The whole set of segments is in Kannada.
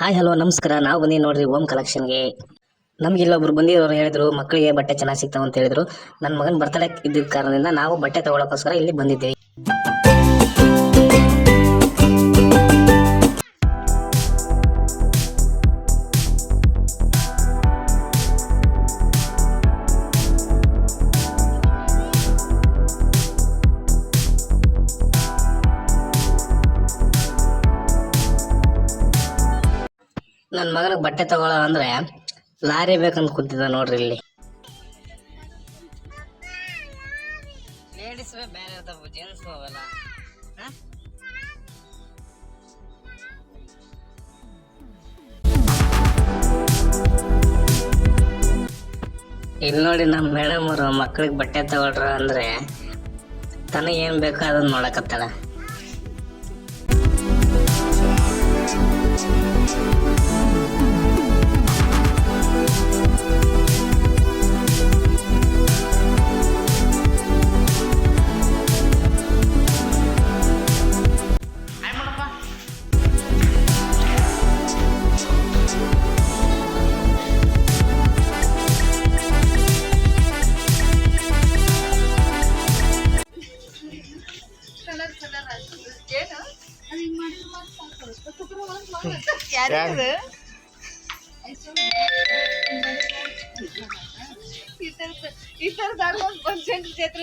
ಹಾಯ್ ಹಲೋ ನಮಸ್ಕಾರ. ನಾವು ಬಂದೀವಿ ನೋಡ್ರಿ ಓಮ್ ಕಲೆಕ್ಷನ್ಗೆ. ನಮ್ಗೆ ಇಲ್ಲೊಬ್ರು ಬಂದಿರೋರು ಹೇಳಿದ್ರು ಮಕ್ಕಳಿಗೆ ಬಟ್ಟೆ ಚೆನ್ನಾಗಿ ಸಿಗ್ತಾವ ಅಂತ ಹೇಳಿದ್ರು. ನನ್ನ ಮಗನ ಬರ್ತಡೇ ಇದ್ದಿದ್ದ ಕಾರಣದಿಂದ ನಾವು ಬಟ್ಟೆ ತಗೊಳ್ಳೋಕ್ಕೋಸ್ಕರ ಇಲ್ಲಿ ಬಂದಿದ್ದೇವೆ. ನನ್ನ ಮಗನಿಗೆ ಬಟ್ಟೆ ತಗೊಳ್ಳೋ ಅಂದ್ರೆ ಲಾರಿ ಬೇಕಂತ ಕೂತಿದ್ದ ನೋಡ್ರಿ. ಇಲ್ಲಿ ಲೇಡೀಸ್ ಬೇರೆ ಇರ್ತಾವ, ಜೆಂಟ್ಸ್ ಅವೆಲ್ಲ. ಇಲ್ಲಿ ನೋಡಿ ನಮ್ಮ ಮೇಡಮ್ ಅವರು ಮಕ್ಕಳಿಗೆ ಬಟ್ಟೆ ತಗೊಳ್ರ ಅಂದ್ರೆ ತನಗೆ ಏನ್ ಬೇಕೋ ಅದನ್ನ ನೋಡಕತ್ತಾಳ.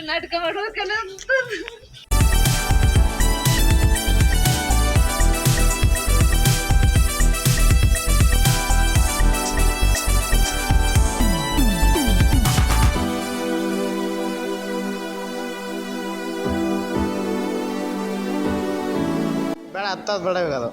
ನಾಟಕ ಮಾಡ್ಬೇಕಲ್ಲ. ಬೇಡ ಹತ್ತದು ಬೇಡ ಅದು.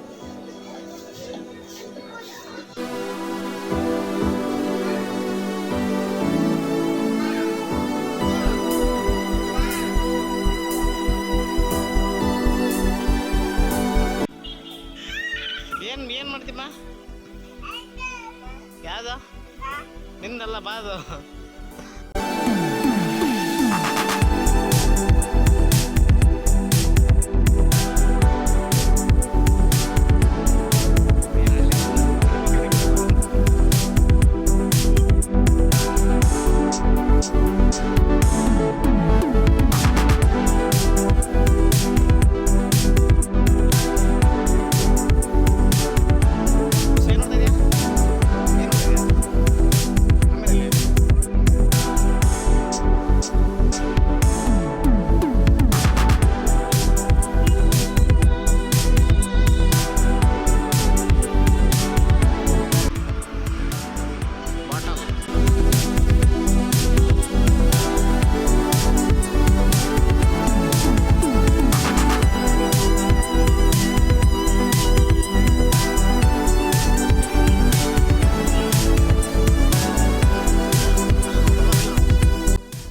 ಏನ್ ಮಾಡ್ತೀಮ್ಮ? ಯಾವ್ದು ನಿಂದಲ್ಲ ಬಾದು.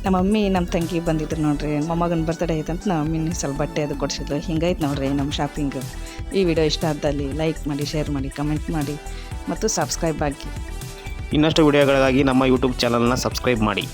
ನಮ್ಮ ಮಮ್ಮಿ ನಮ್ಮ ತಂಗಿ ಬಂದಿದ್ರು ನೋಡ್ರಿ. ಮೊಮ್ಮಗನ ಬರ್ತಡೇ ಐತಂತ ನಮ್ಮ ಮಮ್ಮಿನ ಸ್ವಲ್ಪ ಬಟ್ಟೆ ಅದು ಕೊಡಿಸಿದ್ಲು. ಹಿಂಗೈತೆ ನೋಡ್ರಿ ನಮ್ಮ ಶಾಪಿಂಗು. ಈ ವಿಡಿಯೋ ಇಷ್ಟ ಆದಲ್ಲಿ ಲೈಕ್ ಮಾಡಿ, ಶೇರ್ ಮಾಡಿ, ಕಮೆಂಟ್ ಮಾಡಿ ಮತ್ತು ಸಬ್ಸ್ಕ್ರೈಬ್ ಆಗಿ. ಇನ್ನಷ್ಟು ವಿಡಿಯೋಗಳಿಗಾಗಿ ನಮ್ಮ ಯೂಟ್ಯೂಬ್ ಚಾನಲ್ನ ಸಬ್ಸ್ಕ್ರೈಬ್ ಮಾಡಿ.